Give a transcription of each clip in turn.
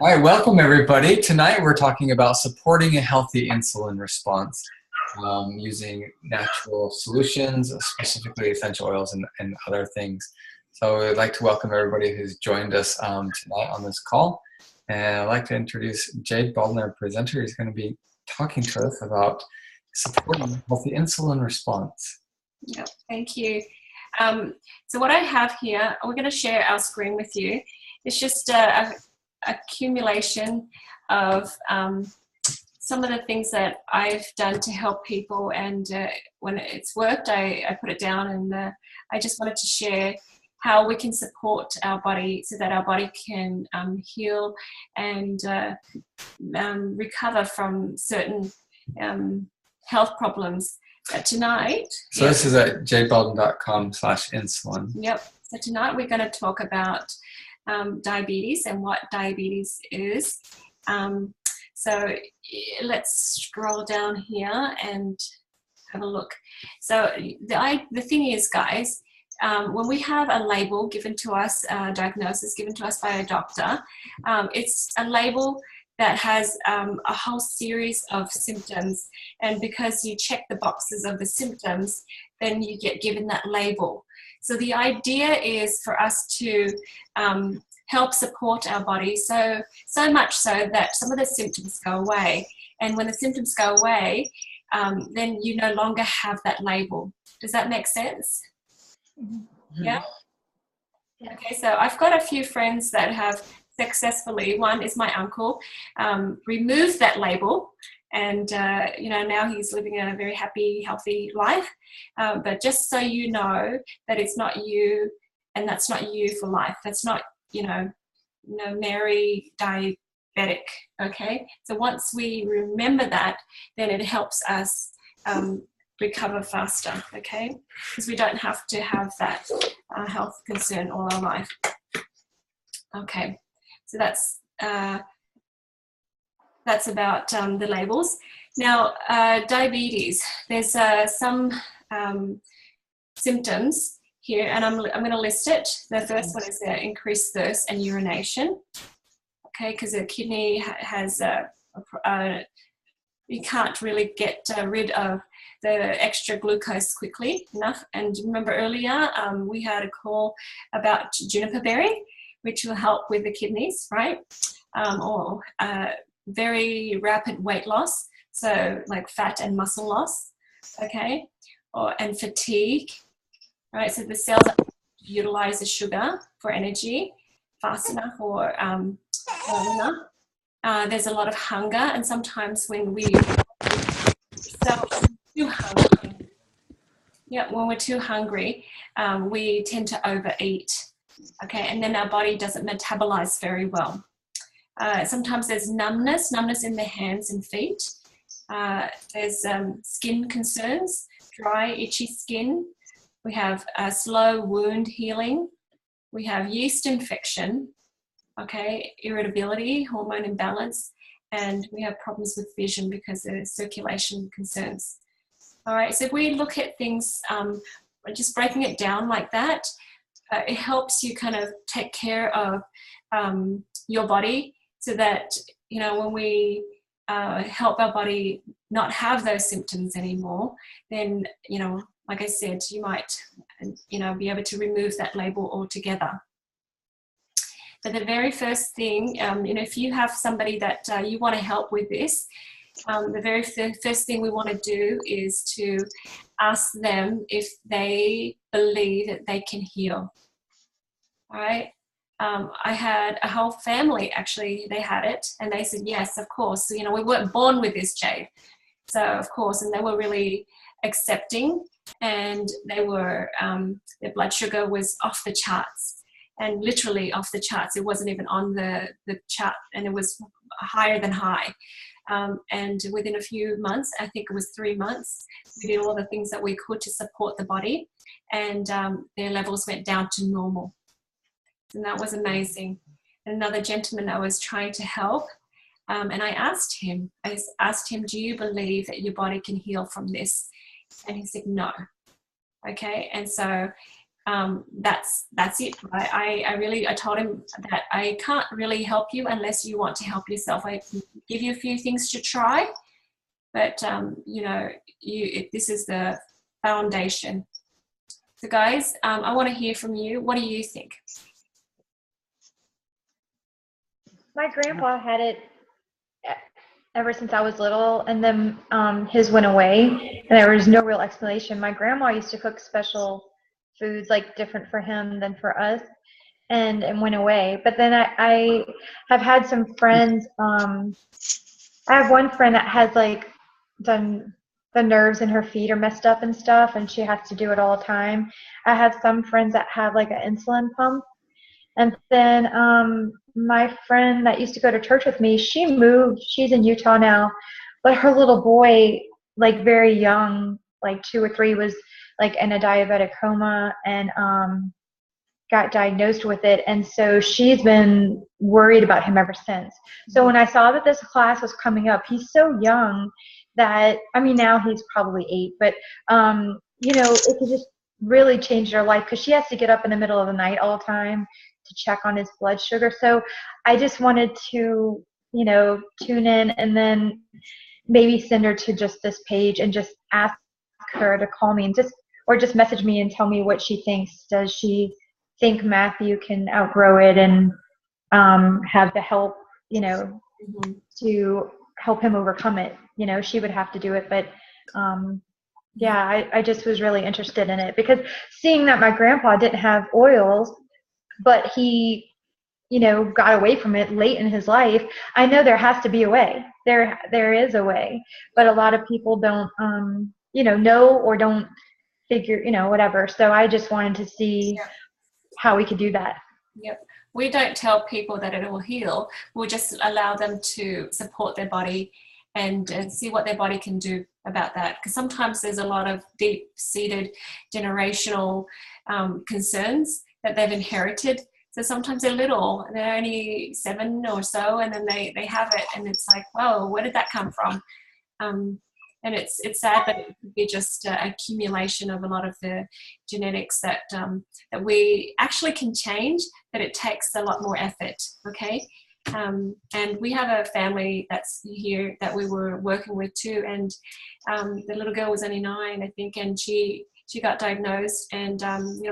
All right, welcome everybody. Tonight we're talking about supporting a healthy insulin response using natural solutions, specifically essential oils and other things. So I'd like to welcome everybody who's joined us tonight on this call. And I'd like to introduce Jade Baldwin, our presenter. He's going to be talking to us about supporting a healthy insulin response. Yep, thank you. So what I have here, we're going to share our screen with you. It's just a accumulation of some of the things that I've done to help people, and when it's worked, I put it down, and I just wanted to share how we can support our body so that our body can heal and recover from certain health problems. Tonight, so this is at jbaldwin.com/insulin. Yep. So tonight we're going to talk about diabetes and what diabetes is. So let's scroll down here and have a look. So the thing is, guys, when we have a label given to us, diagnosis given to us by a doctor, it's a label that has a whole series of symptoms, and because you check the boxes of the symptoms, then you get given that label. So the idea is for us to help support our body so much so that some of the symptoms go away, and when the symptoms go away, then you no longer have that label. Does that make sense? Mm-hmm. Yeah? Okay, so I've got a few friends that have successfully, one is my uncle, removed that label, and now he's living a very happy, healthy life. But just so you know that it's not you, and that's not you for life. That's not, Mary diabetic. Okay, so once we remember that, then it helps us recover faster. Okay, because we don't have to have that health concern all our life. Okay. So that's about the labels. Now, diabetes. There's some symptoms here, and I'm going to list it. The first one is increased thirst and urination. Okay, because the kidney has you can't really get rid of the extra glucose quickly enough. And remember earlier we had a call about juniper berry, which will help with the kidneys, right? Or very rapid weight loss, so like fat and muscle loss, okay? And fatigue, right? So the cells utilize the sugar for energy fast enough or long enough. There's a lot of hunger, and sometimes when we too hungry, when we're too hungry, we tend to overeat. Okay, and then our body doesn't metabolize very well. Sometimes there's numbness in the hands and feet. There's skin concerns, dry, itchy skin. We have slow wound healing. We have yeast infection, okay, irritability, hormone imbalance, and we have problems with vision because of circulation concerns. All right, so if we look at things, just breaking it down like that, it helps you kind of take care of your body so that, when we help our body not have those symptoms anymore, then, like I said, you might, be able to remove that label altogether. But the very first thing, if you have somebody that you want to help with this, the very first thing we want to do is to ask them if they believe that they can heal. All right. I had a whole family, actually, they had it, and they said, yes, of course. So, we weren't born with this, Jade. So, of course, and they were really accepting, and they were, their blood sugar was off the charts, and literally off the charts. It wasn't even on the chart, and it was higher than high. And within a few months, I think it was 3 months, we did all the things that we could to support the body, and their levels went down to normal. And that was amazing. Another gentleman I was trying to help, and I asked him, do you believe that your body can heal from this? And he said, no. Okay, and so that's it. I told him that I can't really help you unless you want to help yourself. I can give you a few things to try, but this is the foundation. So guys, I want to hear from you. What do you think? My grandpa had it ever since I was little, and then his went away, and there was no real explanation. My grandma used to cook special foods, like different for him than for us, and went away. But then I have had some friends. I have one friend that has like done the nerves in her feet are messed up and stuff, and she has to do it all the time. I have some friends that have like an insulin pump. And then my friend that used to go to church with me, she moved. She's in Utah now. But her little boy, like very young, like 2 or 3, was like in a diabetic coma and got diagnosed with it. And so she's been worried about him ever since. So when I saw that this class was coming up, he's so young that, I mean, now he's probably 8, but, it could just really change their life because she has to get up in the middle of the night all the time to check on his blood sugar. So I just wanted to, tune in and then maybe send her to just this page and just ask her to call me and just message me and tell me what she thinks. Does she think Matthew can outgrow it and have the help, to help him overcome it? She would have to do it, but I just was really interested in it because seeing that my grandpa didn't have oils, but he, got away from it late in his life. I know there has to be a way. There is a way, but a lot of people don't, know or don't figure, whatever. So I just wanted to see how we could do that. Yep. We don't tell people that it will heal. We'll just allow them to support their body and see what their body can do about that. Because sometimes there's a lot of deep-seated generational concerns that they've inherited. So sometimes they're little, they're only 7 or so, and then they have it, and it's like, whoa, where did that come from? And it's sad that it could be just an accumulation of a lot of the genetics that we actually can change, but it takes a lot more effort, okay? And we have a family that's here that we were working with too, and the little girl was only 9, I think, and she got diagnosed, and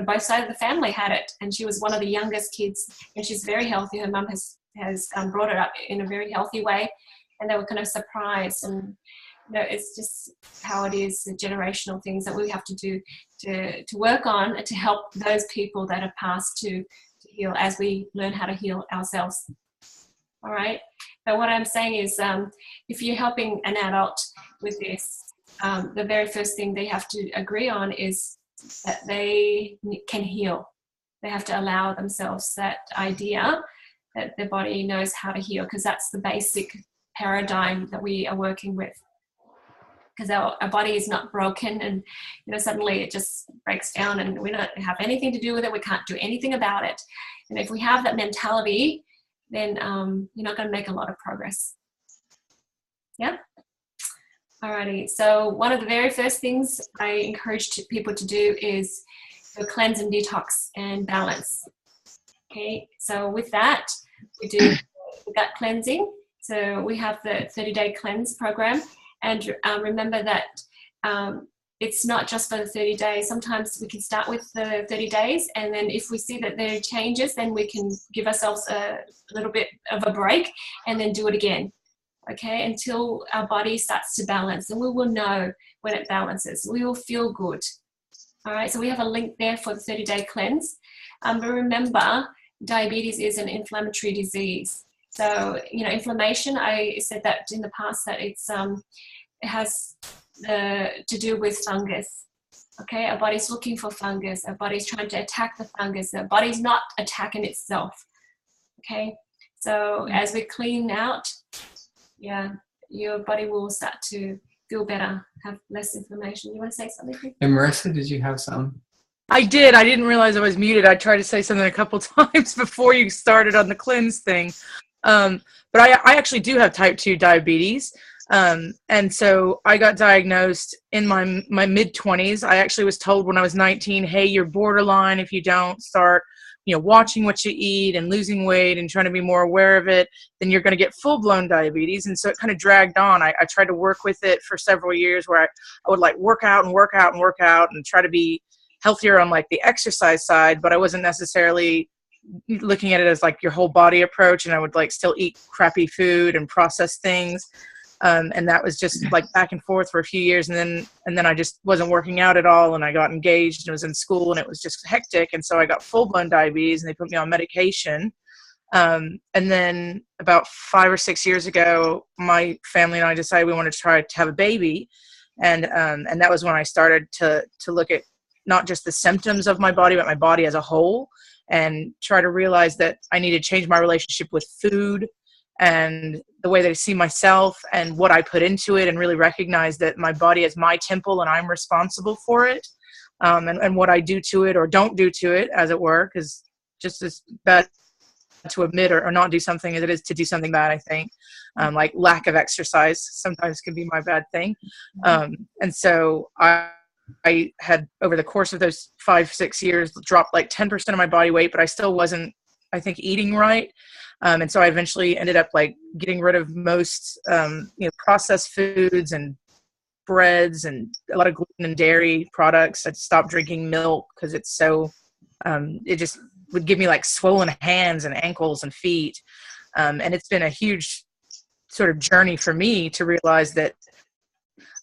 both sides of the family had it, and she was one of the youngest kids, and she's very healthy. Her mum has brought it up in a very healthy way, and they were kind of surprised. And it's just how it is, the generational things that we have to do to work on to help those people that are past to heal as we learn how to heal ourselves. All right. But what I'm saying is, if you're helping an adult with this, the very first thing they have to agree on is that they can heal. They have to allow themselves that idea that their body knows how to heal, because that's the basic paradigm that we are working with. Because our body is not broken, and suddenly it just breaks down and we don't have anything to do with it. We can't do anything about it. And if we have that mentality, then you're not going to make a lot of progress. Yeah. Alrighty. So one of the very first things I encourage people to do is to cleanse and detox and balance. Okay. So with that, we do gut cleansing. So we have the 30-day cleanse program. And remember that it's not just for the 30 days. Sometimes we can start with the 30 days, and then if we see that there are changes, then we can give ourselves a little bit of a break and then do it again, okay, until our body starts to balance. And we will know when it balances. We will feel good. All right, so we have a link there for the 30-day cleanse. But remember, diabetes is an inflammatory disease. So, inflammation, I said that in the past, that it has to do with fungus. Okay, our body's looking for fungus. Our body's trying to attack the fungus. Our body's not attacking itself. Okay, so as we clean out, your body will start to feel better, have less inflammation. You want to say something? And Marissa, did you have some? I did. I didn't realize I was muted. I tried to say something a couple times before you started on the cleanse thing. But I actually do have type 2 diabetes. And so I got diagnosed in my mid-20s. I actually was told when I was 19, hey, you're borderline if you don't start, watching what you eat and losing weight and trying to be more aware of it, then you're going to get full-blown diabetes. And so it kind of dragged on. I tried to work with it for several years where I would like work out and try to be healthier on like the exercise side, but I wasn't necessarily looking at it as like your whole body approach. And I would like still eat crappy food and process things. And that was just like back and forth for a few years. And then I just wasn't working out at all. And I got engaged and was in school and it was just hectic. And so I got full-blown diabetes and they put me on medication. And then about 5 or 6 years ago, my family and I decided we wanted to try to have a baby. And that was when I started to look at not just the symptoms of my body, but my body as a whole, and try to realize that I need to change my relationship with food and the way that I see myself and what I put into it, and really recognize that my body is my temple and I'm responsible for it. And what I do to it or don't do to it, as it were, because just as bad to admit or not do something as it is to do something bad, I think. Like lack of exercise sometimes can be my bad thing. And so I had, over the course of those 5-6 years, dropped like 10% of my body weight, but I still wasn't, I think, eating right. And so I eventually ended up like getting rid of most, processed foods and breads and a lot of gluten and dairy products. I stopped drinking milk because it's so, it just would give me like swollen hands and ankles and feet. And it's been a huge sort of journey for me to realize that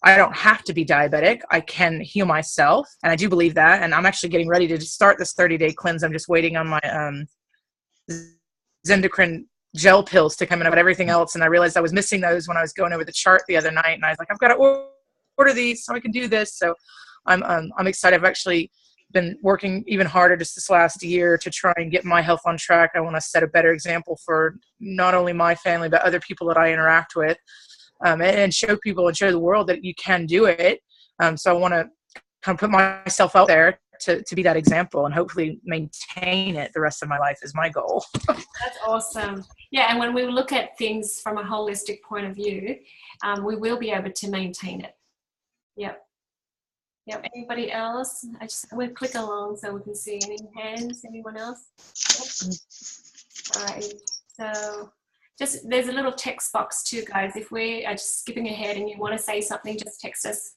I don't have to be diabetic. I can heal myself. And I do believe that. And I'm actually getting ready to start this 30-day cleanse. I'm just waiting on my Zendocrine gel pills to come in, about everything else. And I realized I was missing those when I was going over the chart the other night. And I was like, I've got to order these so I can do this. So I'm excited. I've actually been working even harder just this last year to try and get my health on track. I want to set a better example for not only my family, but other people that I interact with. And show people and show the world that you can do it. So I want to kind of put myself out there to be that example and hopefully maintain it the rest of my life is my goal. That's awesome. Yeah, and when we look at things from a holistic point of view, we will be able to maintain it. Yep. Yep. Anybody else? We'll click along so we can see any hands. Anyone else? All right. So there's a little text box too, guys. If we are just skipping ahead and you want to say something, just text us.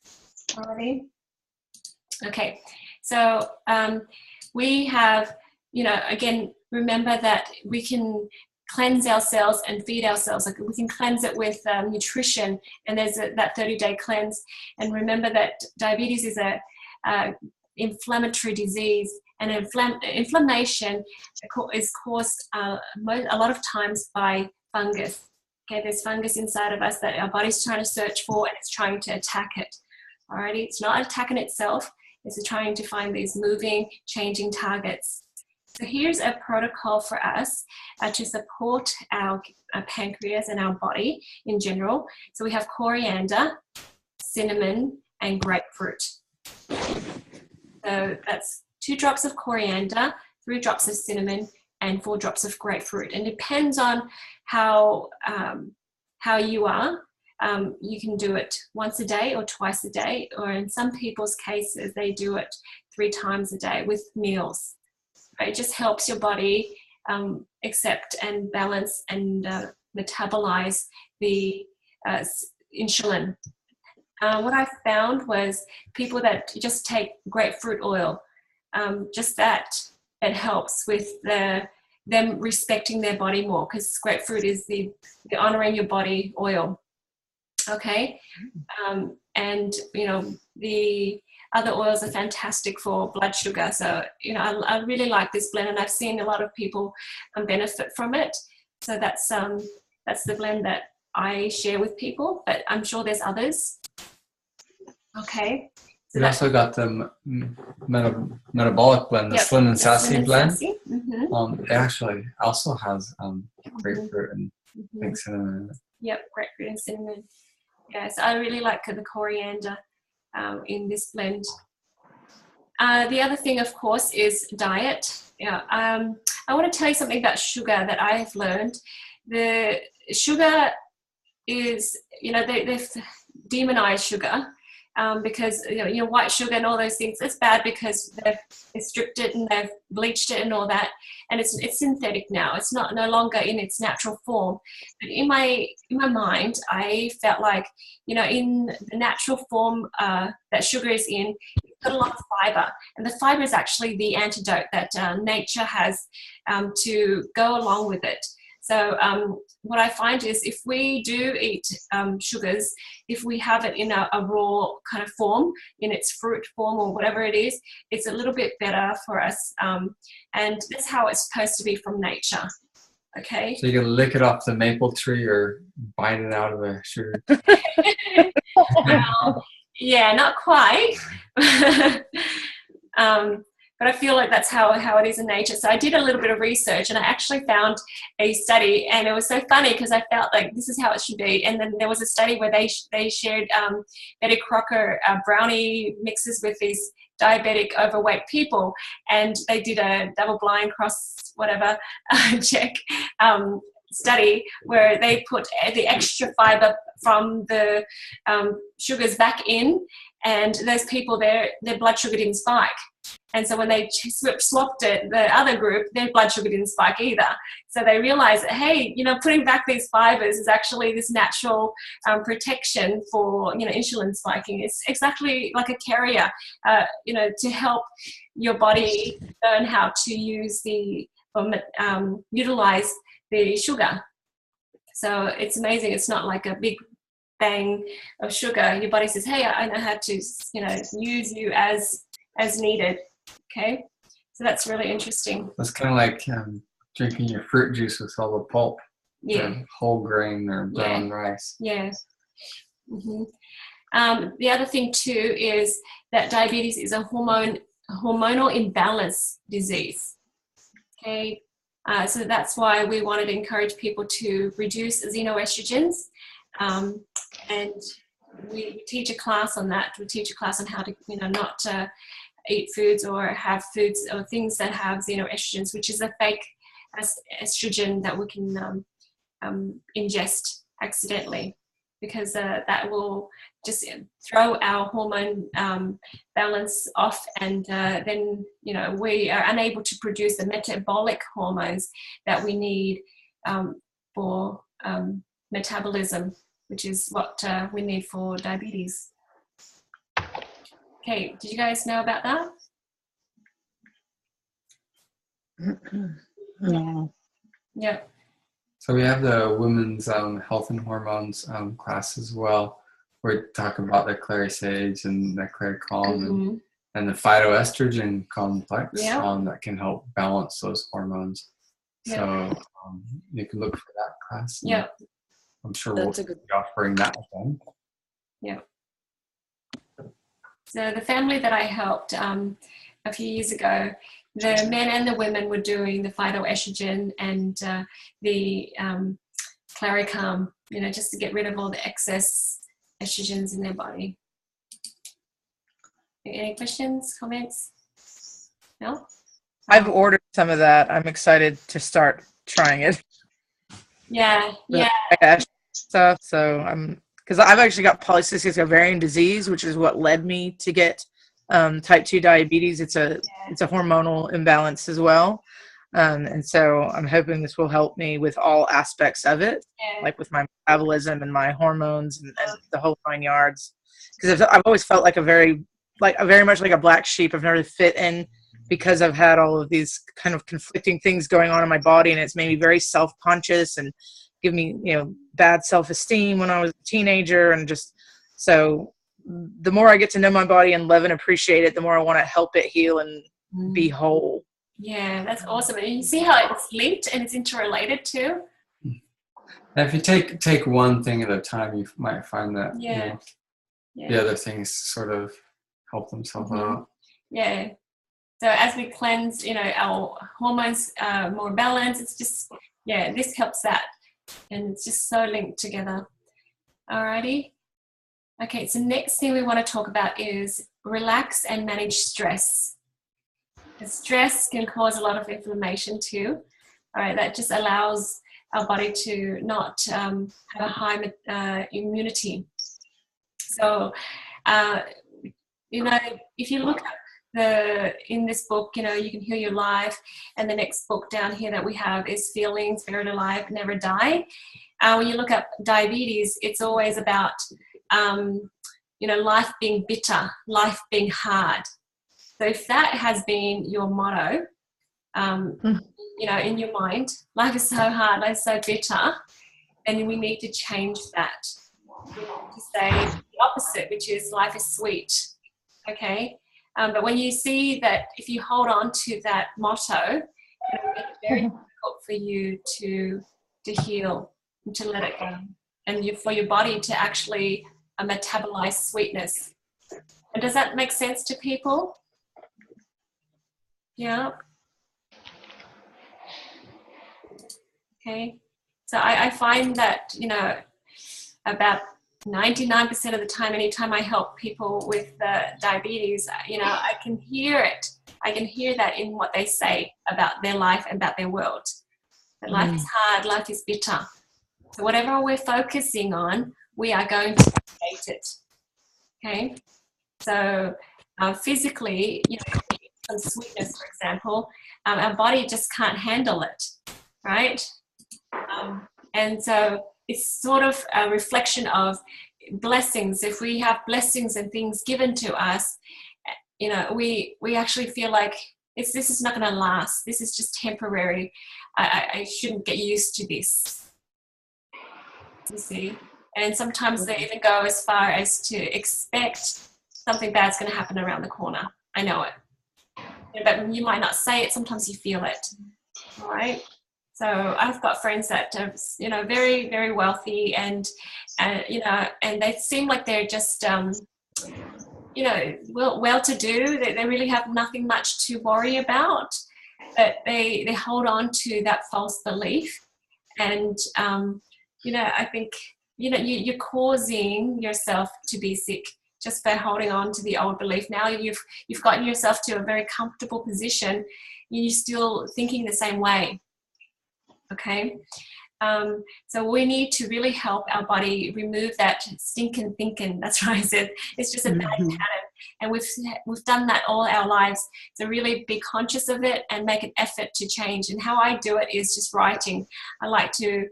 Alrighty. Okay. So we have, again, remember that we can cleanse our cells and feed our cells. Like we can cleanse it with nutrition, and there's that 30-day cleanse. And remember that diabetes is a inflammatory disease, and inflammation is caused a lot of times by fungus. Okay, there's fungus inside of us that our body's trying to search for, and it's trying to attack it. Alrighty, it's not attacking itself. It's trying to find these moving, changing targets. So here's a protocol for us to support our pancreas and our body in general. So we have coriander, cinnamon, and grapefruit. So that's 2 drops of coriander, 3 drops of cinnamon, and 4 drops of grapefruit. And depends on how you are. You can do it once a day or twice a day, or in some people's cases, they do it 3 times a day with meals. It just helps your body accept and balance and metabolize the insulin. What I found was people that just take grapefruit oil, just that, it helps with them respecting their body more, because grapefruit is the honoring your body oil. Okay. And the other oils are fantastic for blood sugar. So, I really like this blend, and I've seen a lot of people benefit from it. So that's the blend that I share with people, but I'm sure there's others. Okay. So we also got the metabolic blend, the Slim and Sassy blend. Mm-hmm. It actually also has grapefruit and cinnamon in it. Yep, grapefruit and cinnamon. Yeah, so I really like the coriander in this blend. The other thing, of course, is diet. Yeah, I want to tell you something about sugar that I've learned. The sugar is, they've demonized sugar. Because white sugar and all those things, it's bad because they've stripped it and they've bleached it and all that, and it's synthetic now. It's no longer in its natural form. But in my mind, I felt like, in the natural form that sugar is in, it's got a lot of fiber, and the fiber is actually the antidote that nature has to go along with it. So what I find is, if we do eat sugars, if we have it in a raw kind of form, in its fruit form or whatever it is, it's a little bit better for us. And that's how it's supposed to be from nature. Okay. So you can lick it off the maple tree or bite it out of a sugar. Well, yeah, not quite. But I feel like that's how it is in nature. So I did a little bit of research, and I actually found a study, and it was so funny because I felt like this is how it should be. And then there was a study where they shared Betty Crocker brownie mixes with these diabetic overweight people, and they did a double-blind cross whatever check study where they put the extra fiber from the sugars back in, and those people, their blood sugar didn't spike. And so when they swapped it, the other group, their blood sugar didn't spike either. So they realized that, hey, putting back these fibers is actually this natural protection for, insulin spiking. It's exactly like a carrier, to help your body learn how to use utilize the sugar. So it's amazing. It's not like a big bang of sugar. Your body says, hey, I know how to, use you as needed. Okay, so that's really interesting. It's kind of like drinking your fruit juice with all the pulp. Yeah. Whole grain or brown rice. Yeah. Mm-hmm. The other thing too is that diabetes is a hormonal imbalance disease. Okay, so that's why we wanted to encourage people to reduce xenoestrogens, and we teach a class on that. We teach a class on how to, not eat foods or have foods or things that have xenoestrogens, which is a fake estrogen that we can ingest accidentally, because that will just throw our hormone balance off, and then we are unable to produce the metabolic hormones that we need for metabolism, which is what we need for diabetes. Okay, did you guys know about that? No. Yeah. So we have the women's health and hormones class as well, where we talk about the clary sage and the clary calm and the phytoestrogen complex that can help balance those hormones. So you can look for that class. Yeah. I'm sure we'll be offering that again. Yeah. So the family that I helped a few years ago, the men and the women were doing the phytoestrogen and the Claricalm, just to get rid of all the excess estrogens in their body. Any questions, comments? No? I've ordered some of that. I'm excited to start trying it. Yeah. Stuff. So because I've actually got polycystic ovarian disease, which is what led me to get type 2 diabetes. It's a hormonal imbalance as well, and so I'm hoping this will help me with all aspects of it, like with my metabolism and my hormones and the whole 9 yards. Because I've always felt like a very much like a black sheep. I've never fit in because I've had all of these kind of conflicting things going on in my body, and it's made me very self-conscious and give me, bad self-esteem when I was a teenager. And just, so the more I get to know my body and love and appreciate it, the more I want to help it heal and be whole. Yeah, that's awesome. And you see how it's linked and it's interrelated too? And if you take one thing at a time, you might find that the other things sort of help themselves out. Yeah. So as we cleanse, our hormones are more balanced. It's just, this helps that. And it's just so linked together. Alrighty. Okay, so next thing we want to talk about is relax and manage stress. The stress can cause a lot of inflammation too. All right, that just allows our body to not have a high immunity. So, you know, if you look at in this book, you know, You Can Heal Your Life, and the next book down here that we have is Feelings, Buried Alive, Never Die. When you look at diabetes, it's always about, you know, life being bitter, life being hard. So if that has been your motto, you know, in your mind, life is so hard, life is so bitter, then we need to change that. We need to say the opposite, which is life is sweet. Okay? But when you see that, if you hold on to that motto, it'll make it very difficult for you to heal and to let it go, and for your body to actually metabolize sweetness. And does that make sense to people? Yeah. Okay. So I find that, you know, about 99% of the time, anytime I help people with diabetes, you know, I can hear it. I can hear that in what they say about their life and about their world. That life is hard, life is bitter. So whatever we're focusing on, we are going to create it. Okay? So physically, you know, some sweetness, for example, our body just can't handle it, right? And so it's sort of a reflection of blessings. If we have blessings and things given to us, you know, we actually feel like this is not going to last. This is just temporary. I shouldn't get used to this. You see? And sometimes they even go as far as to expect something bad's going to happen around the corner. I know it. But you might not say it. Sometimes you feel it. All right? So I've got friends that are, you know, very, very wealthy, and you know, and they seem like they're just, you know, well-to-do. They really have nothing much to worry about, but they hold on to that false belief, and you know, I think, you know, you're causing yourself to be sick just by holding on to the old belief. Now you've gotten yourself to a very comfortable position. You're still thinking the same way. Okay, so we need to really help our body remove that stinking thinking. That's what I said. It's just a bad pattern, and we've done that all our lives. So really be conscious of it and make an effort to change. And how I do it is just writing. I like to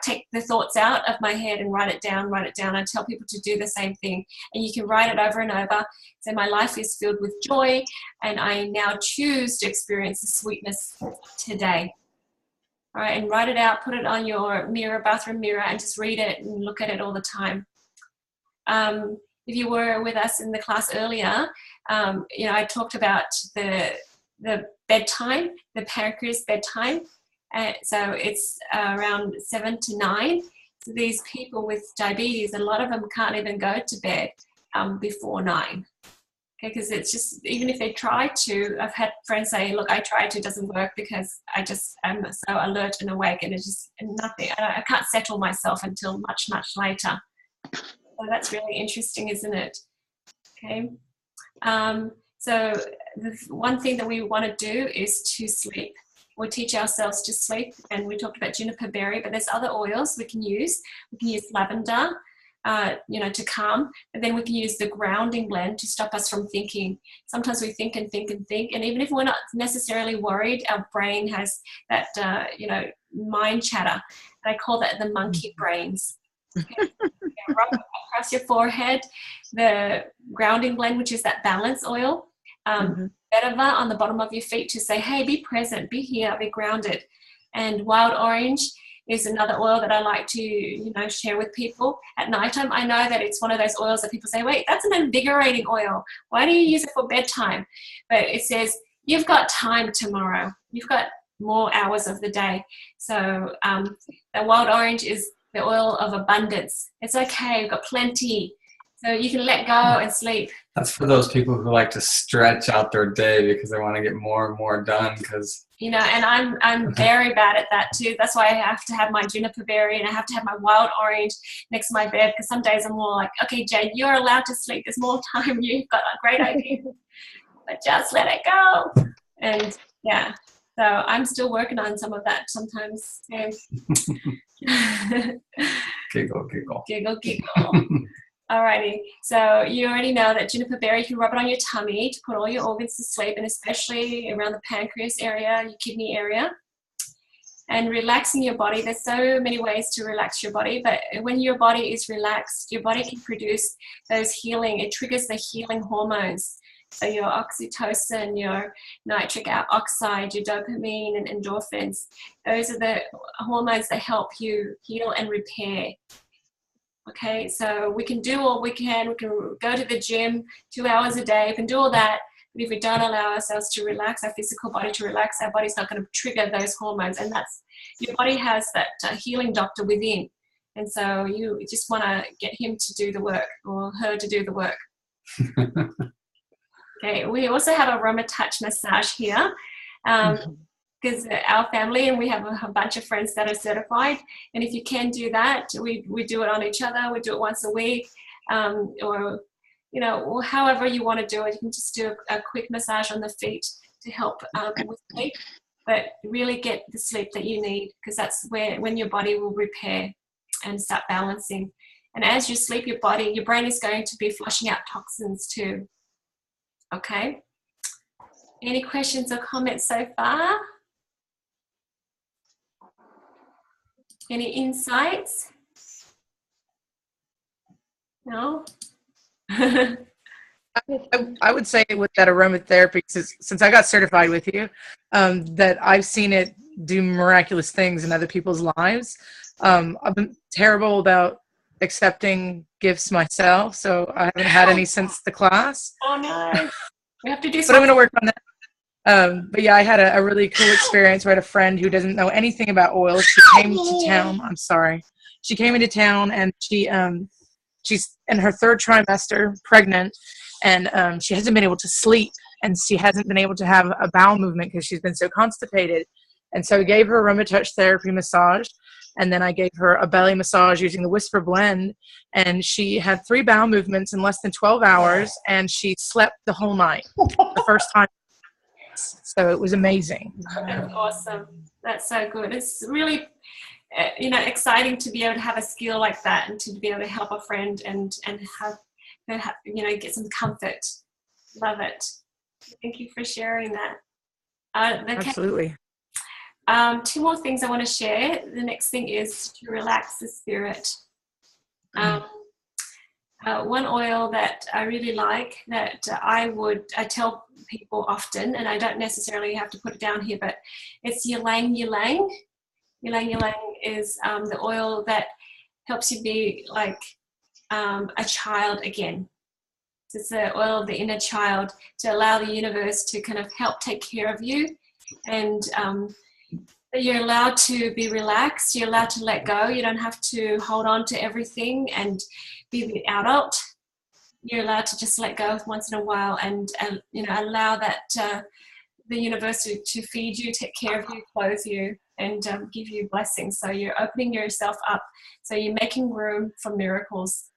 take the thoughts out of my head and write it down. I tell people to do the same thing, and you can write it over and over. So my life is filled with joy, and I now choose to experience the sweetness today. All right, and write it out, put it on your mirror, bathroom mirror, and just read it and look at it all the time. If you were with us in the class earlier, you know, I talked about the bedtime, the pancreas bedtime. So it's around 7 to 9. So these people with diabetes, a lot of them can't even go to bed before 9. Okay, because it's just, even if they try to, I've had friends say, look, I tried to, it doesn't work because I just am so alert and awake, and it's just nothing. I can't settle myself until much, much later. So that's really interesting, isn't it? Okay. So the one thing that we want to do is to sleep. We teach ourselves to sleep, and we talked about juniper berry, but there's other oils we can use. We can use lavender, you know, to calm, and then we can use the grounding blend to stop us from thinking. Sometimes we think and think and think, and even if we're not necessarily worried, our brain has that, you know, mind chatter. And I call that the monkey brains. Okay. Rub across your forehead the grounding blend, which is that balance oil. Vetiver on the bottom of your feet to say, hey, be present, be here, be grounded. And wild orange is another oil that I like to, you know, share with people at nighttime. I know that it's one of those oils that people say, wait, that's an invigorating oil. Why do you use it for bedtime? But it says, you've got time tomorrow. You've got more hours of the day. So the wild orange is the oil of abundance. It's okay, we've got plenty. So you can let go and sleep. That's for those people who like to stretch out their day because they want to get more and more done. Because, you know, and I'm very bad at that too. That's why I have to have my juniper berry and I have to have my wild orange next to my bed, because some days I'm more like, okay, Jade, you're allowed to sleep. There's more time. You've got a great idea, but just let it go. And yeah, So I'm still working on some of that sometimes. Giggle, giggle. Giggle, giggle. Alrighty, so you already know that juniper berry, you can rub it on your tummy to put all your organs to sleep, and especially around the pancreas area, your kidney area. And relaxing your body, there's so many ways to relax your body, but when your body is relaxed, your body can produce those healing, it triggers the healing hormones. So your oxytocin, your nitric oxide, your dopamine and endorphins, those are the hormones that help you heal and repair. Okay, so we can do all we can go to the gym 2 hours a day, we can do all that, but if we don't allow ourselves to relax, our physical body to relax, our body's not going to trigger those hormones, and that's, your body has that healing doctor within, and so you just want to get him to do the work, or her to do the work. Okay, we also have a Aroma Touch massage here. Because our family, and we have a bunch of friends that are certified, and if you can do that, we do it on each other. We do it once a week, or you know, or however you want to do it. You can just do a quick massage on the feet to help with sleep, but really get the sleep that you need, because that's when your body will repair and start balancing. And as you sleep, your brain is going to be flushing out toxins too. Okay. Any questions or comments so far? Any insights? No? I would say with that aromatherapy, since I got certified with you, that I've seen it do miraculous things in other people's lives. I've been terrible about accepting gifts myself, so I haven't had any since the class. Oh no, we have to do something. But I'm going to work on that. But yeah, I had a really cool experience where I had a friend who doesn't know anything about oil. She came to town. I'm sorry. She came into town, and she's in her 3rd trimester, pregnant, and she hasn't been able to sleep, and she hasn't been able to have a bowel movement because she's been so constipated. And so I gave her Aroma Touch therapy massage, and then I gave her a belly massage using the Whisper blend, and she had 3 bowel movements in less than 12 hours, and she slept the whole night the first time. So it was amazing. That's awesome. That's so good. It's really, exciting to be able to have a skill like that, and to be able to help a friend and have get some comfort. Love it. Thank you for sharing that. Absolutely. 2 more things I want to share. The next thing is to relax the spirit. One oil that I really like, that I tell people often, and I don't necessarily have to put it down here, but it's ylang ylang. Ylang ylang is the oil that helps you be like a child again. So it's the oil of the inner child, to allow the universe to kind of help take care of you, and you're allowed to be relaxed. You're allowed to let go. You don't have to hold on to everything and be the adult. You're allowed to just let go once in a while, and allow that the universe to feed you, take care of you, clothe you, and give you blessings. So you're opening yourself up. So you're making room for miracles.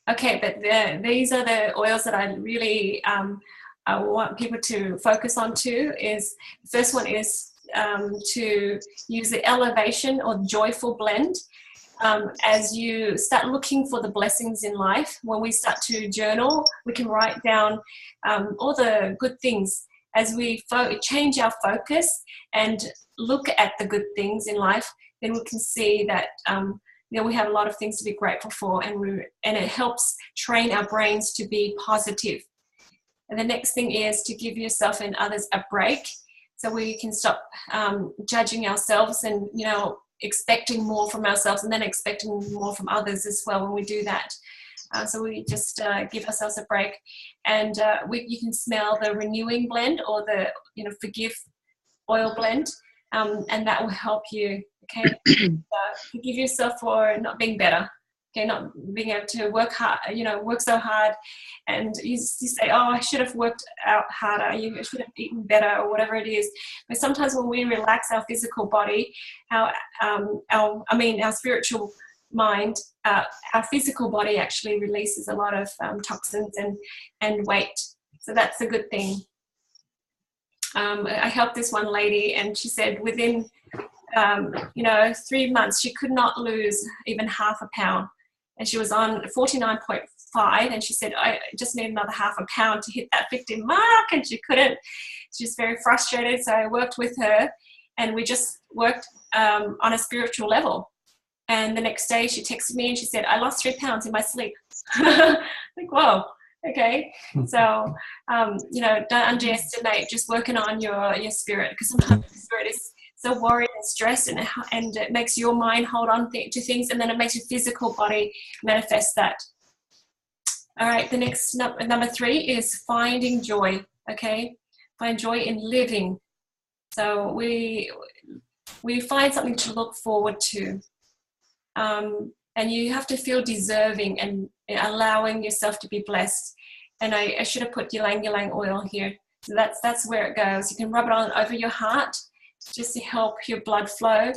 Okay, but these are the oils that I really I want people to focus on too. The first one is to use the elevation or joyful blend. As you start looking for the blessings in life, when we start to journal, we can write down all the good things. As we change our focus and look at the good things in life, then we can see that we have a lot of things to be grateful for, and it helps train our brains to be positive. And the next thing is to give yourself and others a break, so we can stop judging ourselves and expecting more from ourselves, and then expecting more from others as well when we do that. So we just give ourselves a break, and you can smell the renewing blend or the forgive oil blend, and that will help you. Okay, forgive yourself for not being better. Okay, not being able to work hard, work so hard, and you say, oh, I should have worked out harder, you should have eaten better, or whatever it is. But sometimes when we relax our physical body, our spiritual mind, our physical body actually releases a lot of toxins and weight. So that's a good thing. I helped this one lady, and she said within 3 months she could not lose even half a pound, and she was on 49.5, and she said, I just need another half a pound to hit that 50 mark, and she couldn't. She was very frustrated, so I worked with her, and we just worked on a spiritual level. And the next day she texted me and she said, I lost 3 pounds in my sleep. Like, whoa, okay. So, don't underestimate just working on your spirit, because sometimes the spirit is so worried and stressed, and it makes your mind hold on to things, and then it makes your physical body manifest that. All right, the next number 3 is finding joy, okay? Find joy in living. So we find something to look forward to. And you have to feel deserving and allowing yourself to be blessed. And I should have put ylang ylang oil here. So that's where it goes. You can rub it on over your heart just to help your blood flow.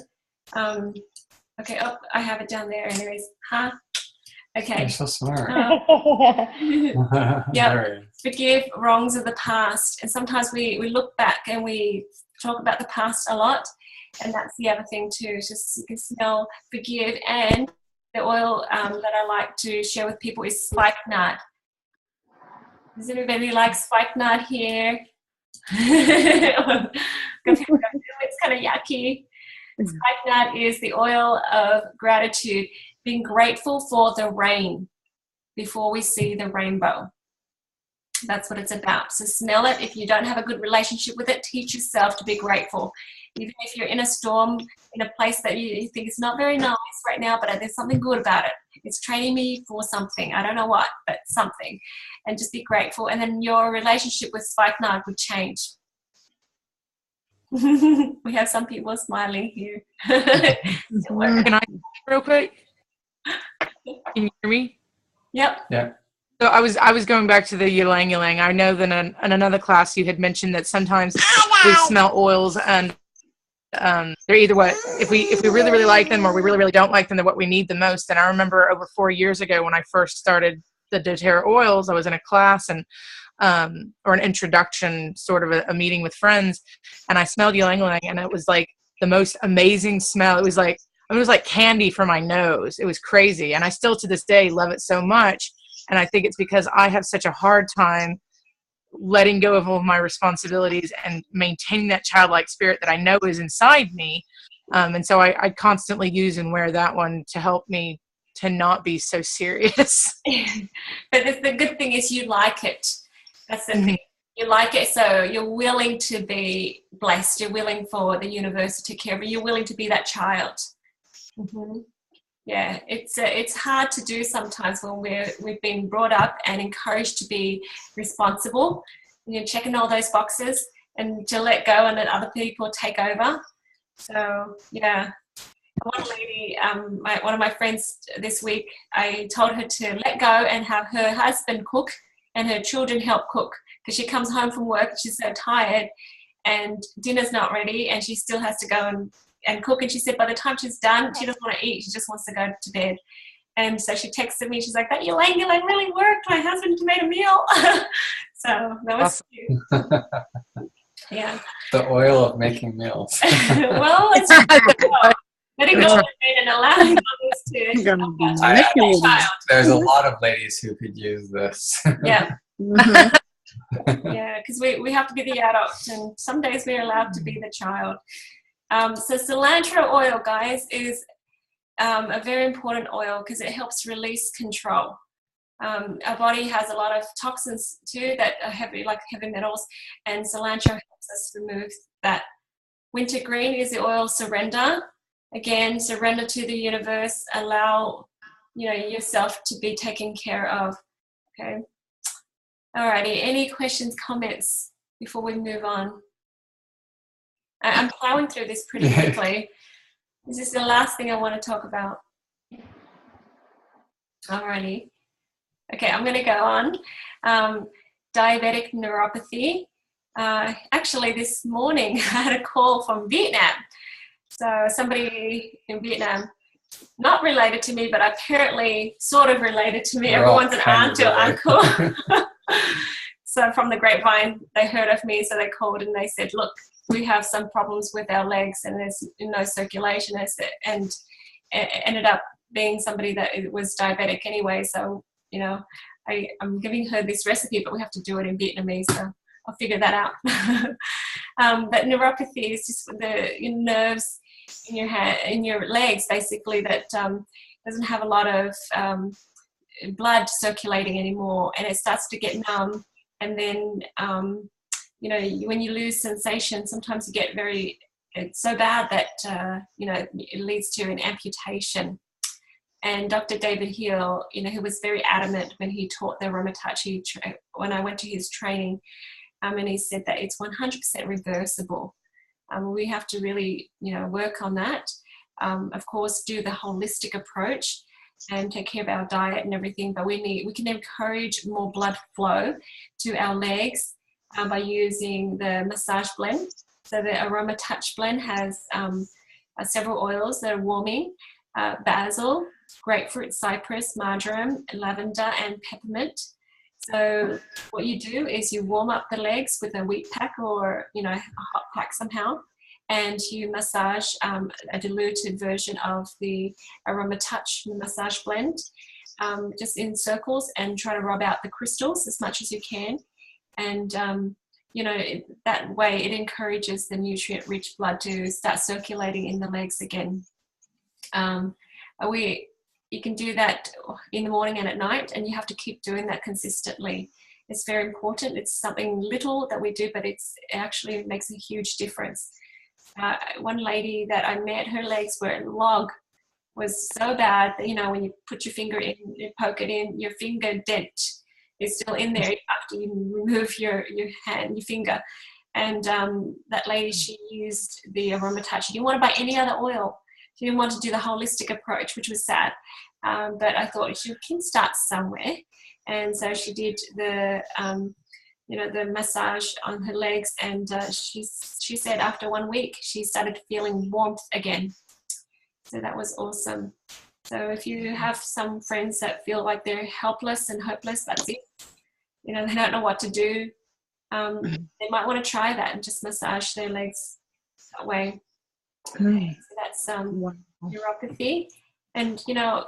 Okay, I have it down there anyways. Huh? Okay. You're so smart. Yeah. Forgive wrongs of the past. And sometimes we look back and we talk about the past a lot. And that's the other thing too. Just you can smell forgive. And the oil that I like to share with people is spikenard. Does anybody like spikenard here? It's kind of yucky. Spikenard is the oil of gratitude, being grateful for the rain before we see the rainbow. That's what it's about. So smell it. If you don't have a good relationship with it, teach yourself to be grateful. Even if you're in a storm, in a place that you think is not very nice right now, but there's something good about it. It's training me for something. I don't know what, but something. And just be grateful. And then your relationship with spikenard would change. We have some people smiling here. Can I real quick? Can you hear me? Yep. Yeah. So I was going back to the ylang ylang. I know that in another class you had mentioned that sometimes we smell oils and they're either what if we really really like them or we really really don't like them, they're what we need the most. And I remember over 4 years ago when I first started the doTERRA oils, I was in a class and or an introduction sort of a meeting with friends, and I smelled ylang ylang, and it was like the most amazing smell. It was like candy for my nose. It was crazy, and I still to this day love it so much. And I think it's because I have such a hard time letting go of all of my responsibilities and maintaining that childlike spirit that I know is inside me. And so I constantly use and wear that one to help me to not be so serious. But the good thing is you like it. That's the thing. You like it, so you're willing to be blessed. You're willing for the universe to take care of you. You're willing to be that child. Mm-hmm. Yeah, it's hard to do sometimes when we've been brought up and encouraged to be responsible. You're checking all those boxes and to let go and let other people take over. So yeah, one lady, one of my friends this week, I told her to let go and have her husband cook and her children help cook, because she comes home from work, she's so tired and dinner's not ready and she still has to go and cook. And she said by the time she's done, she doesn't want to eat, she just wants to go to bed. And so she texted me, she's like, that ylang ylang really worked, my husband made a meal. So that was cute. Yeah. The oil of making meals. Well, it's letting go of it and allowing others to There's a lot of ladies who could use this. Yeah. Yeah, because we have to be the adult, and some days we're allowed to be the child. So cilantro oil, guys, is a very important oil because it helps release control. Our body has a lot of toxins too that are heavy, like heavy metals, and cilantro helps us remove that. Wintergreen is the oil surrender. Again, surrender to the universe. Allow yourself to be taken care of. Okay. Alrighty. Any questions, comments before we move on? I'm plowing through this pretty quickly. This is the last thing I want to talk about. Alrighty. Okay, I'm going to go on. Diabetic neuropathy. Actually, this morning I had a call from Vietnam. So somebody in Vietnam, not related to me, but apparently sort of related to me. Everyone's an aunt or uncle. So from the grapevine, they heard of me, so they called and they said, look, we have some problems with our legs and there's no circulation. And it ended up being somebody that was diabetic anyway. So, you know, I'm giving her this recipe, but we have to do it in Vietnamese, so I'll figure that out. But neuropathy is just your nerves in your in your legs, basically, that doesn't have a lot of blood circulating anymore, and it starts to get numb. And then, you know, when you lose sensation, sometimes you get it's so bad that, you know, it leads to an amputation. And Dr. David Hill, you know, who was very adamant when he taught the Aromatouch, when I went to his training, and he said that it's 100% reversible. We have to really, you know, work on that. Of course, do the holistic approach and take care of our diet and everything, but we can encourage more blood flow to our legs by using the massage blend. So the Aromatouch blend has several oils that are warming: basil, grapefruit, cypress, marjoram, lavender, and peppermint. So what you do is you warm up the legs with a wheat pack, or, you know, a hot pack somehow, and you massage a diluted version of the Aromatouch massage blend, just in circles, and try to rub out the crystals as much as you can. And, you know, that way it encourages the nutrient-rich blood to start circulating in the legs again. You can do that in the morning and at night, and you have to keep doing that consistently. It's very important. It's something little that we do, but it actually makes a huge difference. One lady that I met, her legs were log, was so bad that, you know, when you put your finger in, you poke it in, your finger dent is still in there after you remove your hand, your finger. And that lady, she used the Aromatouch. She didn't want to buy any other oil. She didn't want to do the holistic approach, which was sad. But I thought she can start somewhere. And so she did the, you know, the massage on her legs. And she said after 1 week, she started feeling warmth again. So that was awesome. So if you have some friends that feel like they're helpless and hopeless, that's it. You know, they don't know what to do. They might want to try that and just massage their legs that way. Okay, so that's neuropathy. And, you know,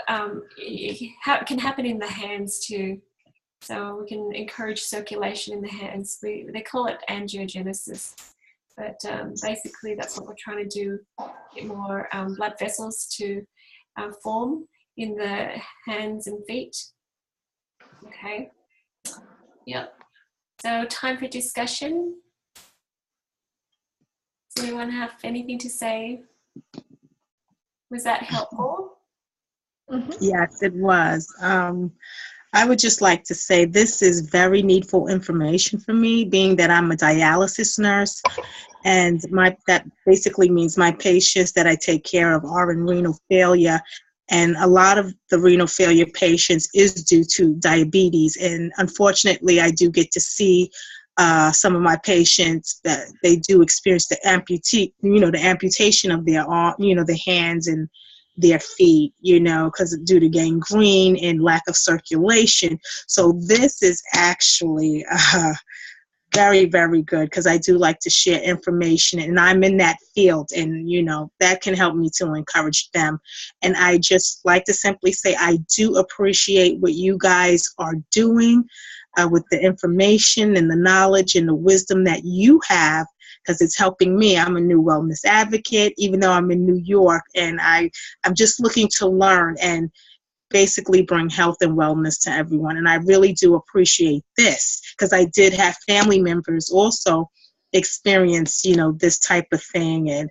it can happen in the hands too. So we can encourage circulation in the hands. They call it angiogenesis. But basically that's what we're trying to do, get more blood vessels to form in the hands and feet. Okay. Yep. So time for discussion. Does anyone have anything to say? Was that helpful? Mm-hmm. Yes, it was. I would just like to say this is very needful information for me, being that I'm a dialysis nurse, and that basically means my patients that I take care of are in renal failure, and a lot of the renal failure patients is due to diabetes. And unfortunately, I do get to see some of my patients that they do experience the amputation of their arm, the hands and their feet, because due to gangrene and lack of circulation. So this is actually very, very good, because I do like to share information, and I'm in that field, and that can help me to encourage them. And I just like to simply say I do appreciate what you guys are doing with the information and the knowledge and the wisdom that you have, because it's helping me. I'm a new wellness advocate, even though I'm in New York, and I'm just looking to learn and basically bring health and wellness to everyone. And I really do appreciate this, because I did have family members also experience, this type of thing, and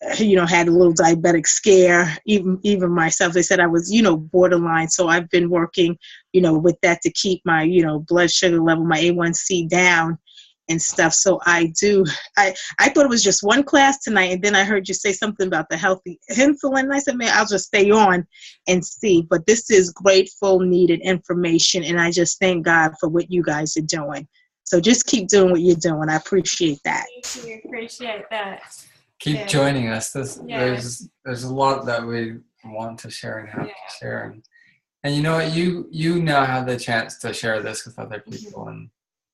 had a little diabetic scare. Even myself, they said I was, borderline. So I've been working, with that to keep my, blood sugar level, my A1C down and stuff. So I thought it was just one class tonight, and then I heard you say something about the healthy insulin, and I said, man, I'll just stay on and see. But this is grateful, needed information, and I just thank God for what you guys are doing. So just keep doing what you're doing. I appreciate that. Thank you. Appreciate that. Keep joining us. There's a lot that we want to share and have to share, and you know what, you now have the chance to share this with other people, and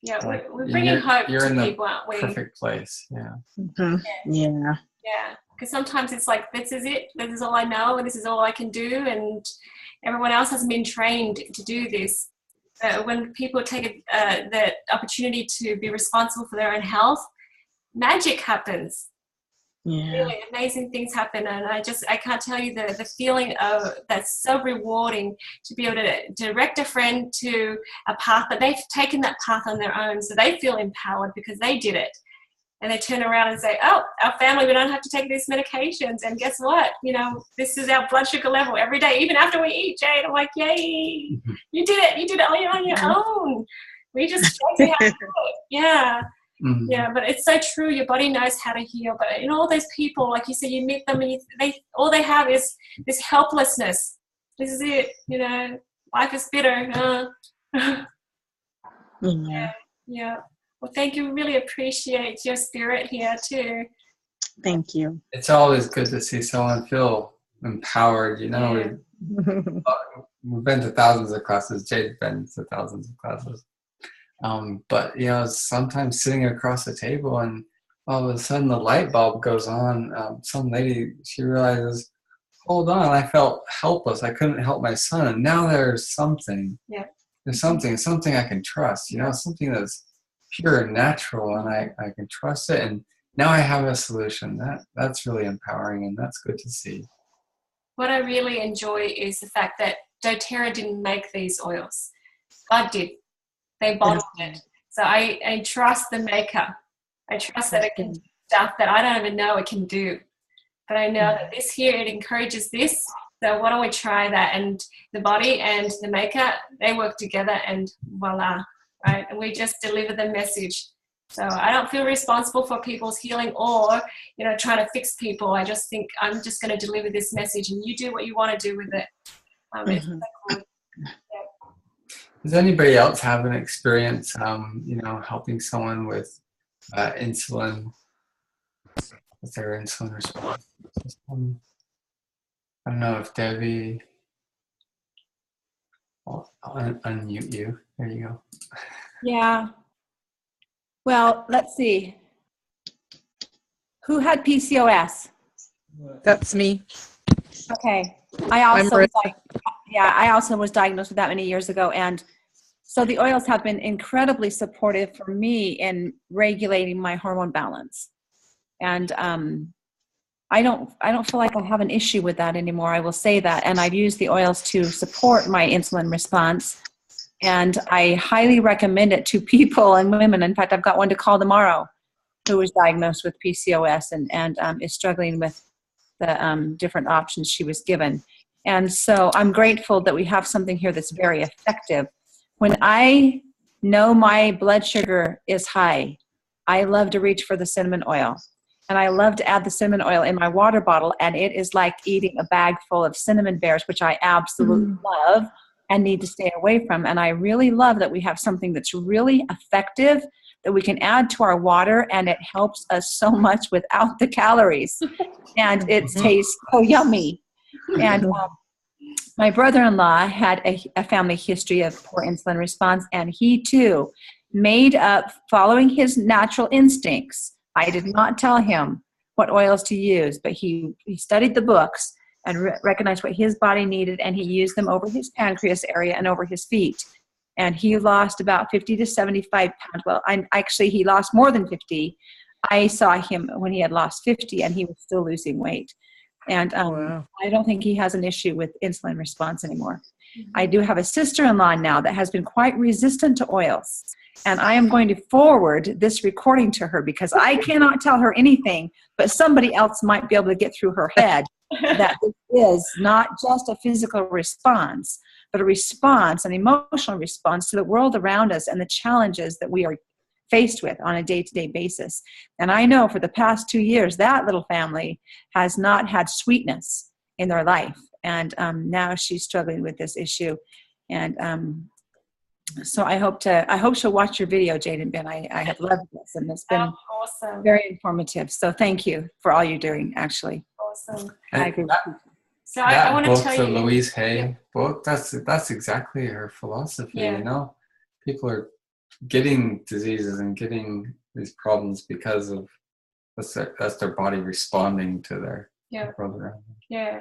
Yeah, Like, we're bringing hope you're to in the people, aren't we? perfect place. Yeah. Mhm. Yeah. Yeah, because sometimes it's like, this is it, this is all I know, and this is all I can do, and everyone else hasn't been trained to do this. When people take the opportunity to be responsible for their own health, magic happens. Yeah. Really amazing things happen, and I can't tell you the feeling of that's so rewarding to be able to direct a friend to a path that they've taken that path on their own, so they feel empowered because they did it. And they turn around and say, oh, our family, we don't have to take these medications. And guess what? This is our blood sugar level every day, even after we eat, Jade. I'm like, yay, you did it. You did it on your own. We just showed you how to do it. Yeah. Mhm. Yeah, but it's so true. Your body knows how to heal. But all those people, like you said, you meet them and all they have is this helplessness. This is it. Life is bitter. Yeah. Yeah. Well, thank you. Really appreciate your spirit here too. Thank you. It's always good to see someone feel empowered. Yeah. We've been to thousands of classes. Jade's been to thousands of classes. But sometimes sitting across the table and all of a sudden the light bulb goes on. Some lady, she realizes, hold on, I felt helpless. I couldn't help my son. And now there's something. Yeah. There's something I can trust, something that's pure and natural, and I can trust it. And now I have a solution. That's really empowering, and that's good to see. What I really enjoy is the fact that doTERRA didn't make these oils. God did. They bottled it. So I trust the maker. I trust that it can do stuff that I don't even know it can do. But I know that this here, it encourages this. So why don't we try that? And the body and the maker, they work together, and voila, right? And we just deliver the message. So I don't feel responsible for people's healing or, trying to fix people. I just think I'm just going to deliver this message, and you do what you want to do with it. It's so cool. Does anybody else have an experience, helping someone with insulin, with their insulin response? I don't know if Debbie, I'll unmute you. There you go. Yeah. Well, let's see. Who had PCOS? That's me. Okay. I also was diagnosed with that many years ago. And so the oils have been incredibly supportive for me in regulating my hormone balance. And I don't feel like I have an issue with that anymore. I will say that. And I've used the oils to support my insulin response. And I highly recommend it to people and women. In fact, I've got one to call tomorrow who was diagnosed with PCOS and is struggling with the different options she was given. And so I'm grateful that we have something here that's very effective. When I know my blood sugar is high, I love to reach for the cinnamon oil. And I love to add the cinnamon oil in my water bottle, and it is like eating a bag full of cinnamon bears, which I absolutely love and need to stay away from. And I really love that we have something that's really effective that we can add to our water, and it helps us so much without the calories. And it tastes so yummy. And my brother-in-law had a family history of poor insulin response, and he too made up, following his natural instincts. I did not tell him what oils to use, but he studied the books and recognized what his body needed, and he used them over his pancreas area and over his feet. And he lost about 50 to 75 pounds. Well, he lost more than 50. I saw him when he had lost 50, and he was still losing weight. And Wow. I don't think he has an issue with insulin response anymore. I do have a sister-in-law now that has been quite resistant to oils. And I am going to forward this recording to her because I cannot tell her anything, but somebody else might be able to get through her head that this is not just a physical response, but a response, an emotional response to the world around us and the challenges that we are faced with on a day-to-day basis. And I know for the past 2 years, that little family has not had sweetness in their life. And now she's struggling with this issue. And so I hope she'll watch your video, Jade and Ben. I have loved this, and it's been awesome. very informative. So thank you for all you're doing, actually. Awesome. I agree. So I want to tell The you, Louise Hay book, that's exactly her philosophy. Yeah. People are getting diseases and getting these problems because of that's their body responding to their world around them. Yeah.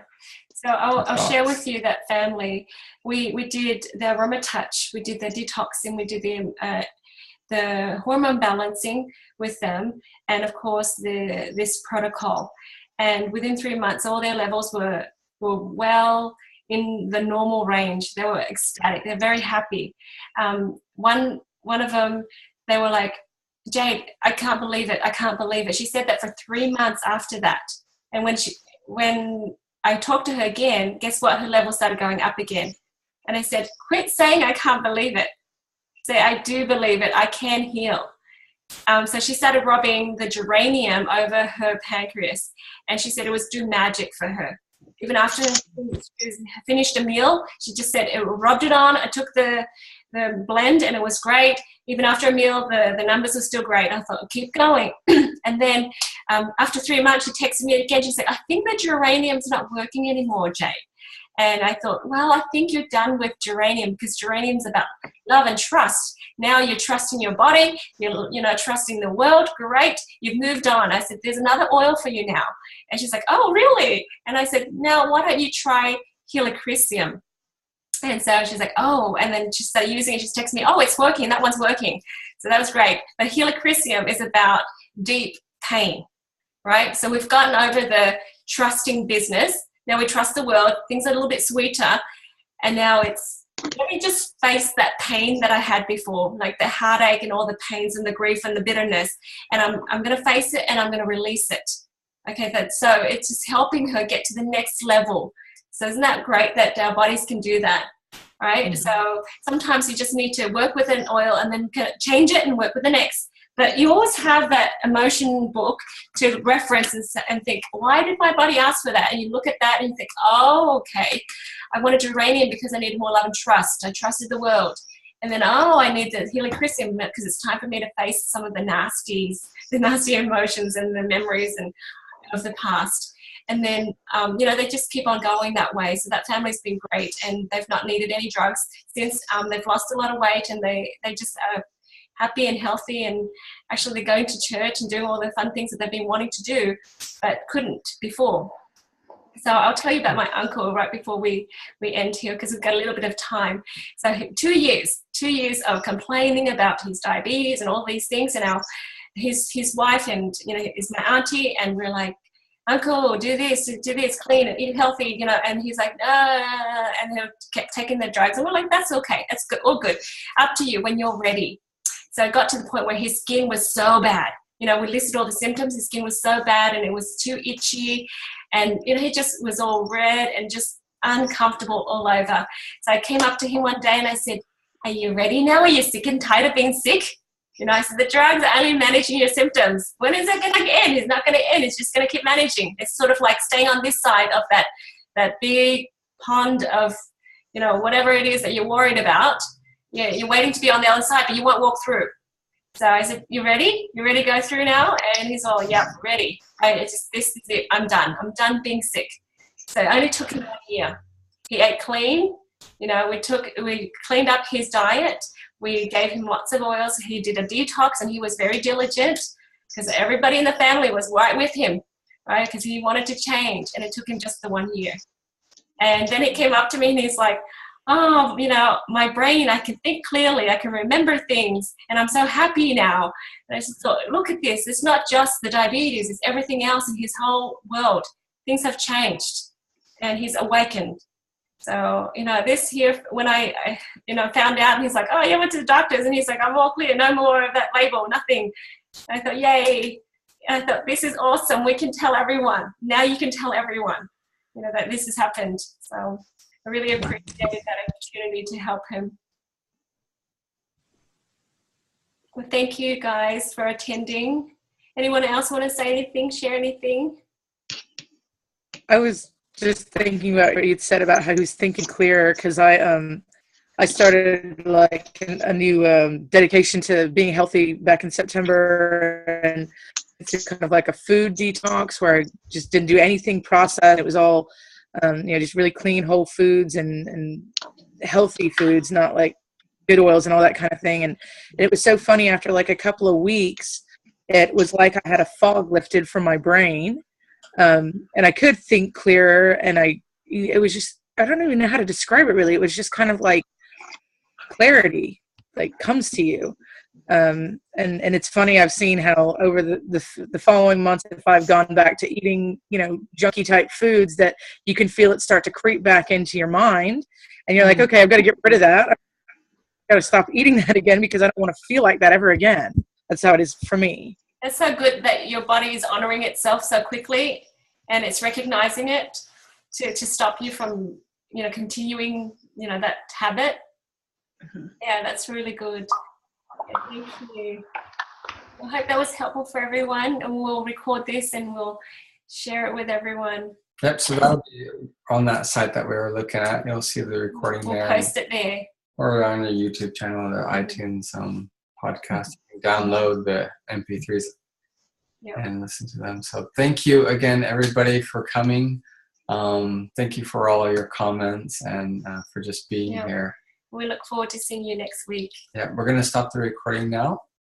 So I'll share with you that family. We did the Aroma Touch, we did the detoxing, we did the hormone balancing with them, and of course this protocol. And within 3 months, all their levels were well in the normal range. They were ecstatic. They're very happy. One of them, they were like, Jade, I can't believe it. I can't believe it. She said that for 3 months after that. And when I talked to her again, guess what? Her level started going up again. And I said, quit saying I can't believe it. Say, I do believe it. I can heal. So she started rubbing the geranium over her pancreas. And she said it was do magic for her. Even after she finished a meal, she just said it rubbed it on. I took the blend and it was great. Even after a meal, the numbers were still great. I thought, keep going. And then after 3 months, she texted me again. She said, I think the geranium's not working anymore, Jade. And I thought, well, I think you're done with geranium because geranium's about love and trust. Now you're trusting your body, you're trusting the world. Great, you've moved on. I said, there's another oil for you now. And she's like, oh, really? And I said, now why don't you try Helichrysum? And so she's like, oh, and then she started using it. She's texting me, oh, it's working. That one's working. So that was great. But Helichrysum is about deep pain, right? So we've gotten over the trusting business. Now we trust the world. Things are a little bit sweeter. And now it's, let me just face that pain that I had before, like the heartache and all the pains and the grief and the bitterness. And I'm going to face it and I'm going to release it. Okay, so it's just helping her get to the next level. So isn't that great that our bodies can do that, right? Mm-hmm. So sometimes you just need to work with an oil and then change it and work with the next. But you always have that emotion book to reference and think, why did my body ask for that? And you look at that and you think, oh, okay, I wanted geranium because I needed more love and trust. I trusted the world. And then, oh, I need the Helichrysum because it's time for me to face some of the nasty emotions and the memories of the past. And then, they just keep on going that way. So that family's been great, and they've not needed any drugs since. They've lost a lot of weight, and they just are happy and healthy, and actually they're going to church and doing all the fun things that they've been wanting to do but couldn't before. So I'll tell you about my uncle right before we end here, because we've got a little bit of time. So 2 years of complaining about his diabetes and all these things, and his wife and is my auntie, and we're like, Uncle, do this, clean it, eat healthy, and he's like, and he kept taking the drugs, and we're like, that's okay, that's good, all good, up to you when you're ready. So it got to the point where his skin was so bad. We listed all the symptoms. His skin was so bad, and it was too itchy, and he just was all red and just uncomfortable all over. So I came up to him one day and I said, are you ready now? Are you sick and tired of being sick? I said, the drugs are only managing your symptoms. When is it going to end? It's not going to end. It's just going to keep managing. It's sort of like staying on this side of that big pond of, whatever it is that you're worried about. Yeah, you're waiting to be on the other side, but you won't walk through. So I said, you ready? You ready to go through now? And he's all, yeah, ready. This is it. I'm done. I'm done being sick. So it only took him 1 year. He ate clean. We cleaned up his diet. We gave him lots of oils. He did a detox, and he was very diligent because everybody in the family was right with him, right? Because he wanted to change, and it took him just the 1 year. And then he came up to me and he's like, oh, my brain, I can think clearly, I can remember things, and I'm so happy now. And I just thought, look at this. It's not just the diabetes, it's everything else in his whole world. Things have changed, and he's awakened. So, this here, when I found out, and he's like, oh, you went to the doctors, and he's like, I'm all clear, no more of that label, nothing. And I thought, yay. And I thought, this is awesome. We can tell everyone. Now you can tell everyone, that this has happened. So I really appreciated that opportunity to help him. Well, thank you guys for attending. Anyone else want to say anything, share anything? I was just thinking about what you'd said about how he was thinking clearer, because I started like a new dedication to being healthy back in September, and it's just kind of like a food detox where I just didn't do anything processed. It was all just really clean whole foods and healthy foods, not like good oils and all that kind of thing. And it was so funny, after like a couple of weeks, it was like I had a fog lifted from my brain. And I could think clearer, and it was just, I don't even know how to describe it really. It was just kind of like clarity, like, comes to you. And it's funny, I've seen how over the following months, if I've gone back to eating, junky type foods, that you can feel it start to creep back into your mind, and you're like, okay, I've got to get rid of that. I've got to stop eating that again, because I don't want to feel like that ever again. That's how it is for me. It's so good that your body is honoring itself so quickly, and it's recognizing it to stop you from, continuing, that habit. Mm-hmm. Yeah, that's really good. Thank you. I hope that was helpful for everyone, and we'll record this and we'll share it with everyone. Yep, so that'll be on that site that we were looking at. You'll see the recording there. We'll post it there. Or on the YouTube channel, the iTunes podcast. You can download the MP3s and listen to them. So thank you again, everybody, for coming. Thank you for all of your comments and for just being here. We look forward to seeing you next week. Yeah, we're going to stop the recording now.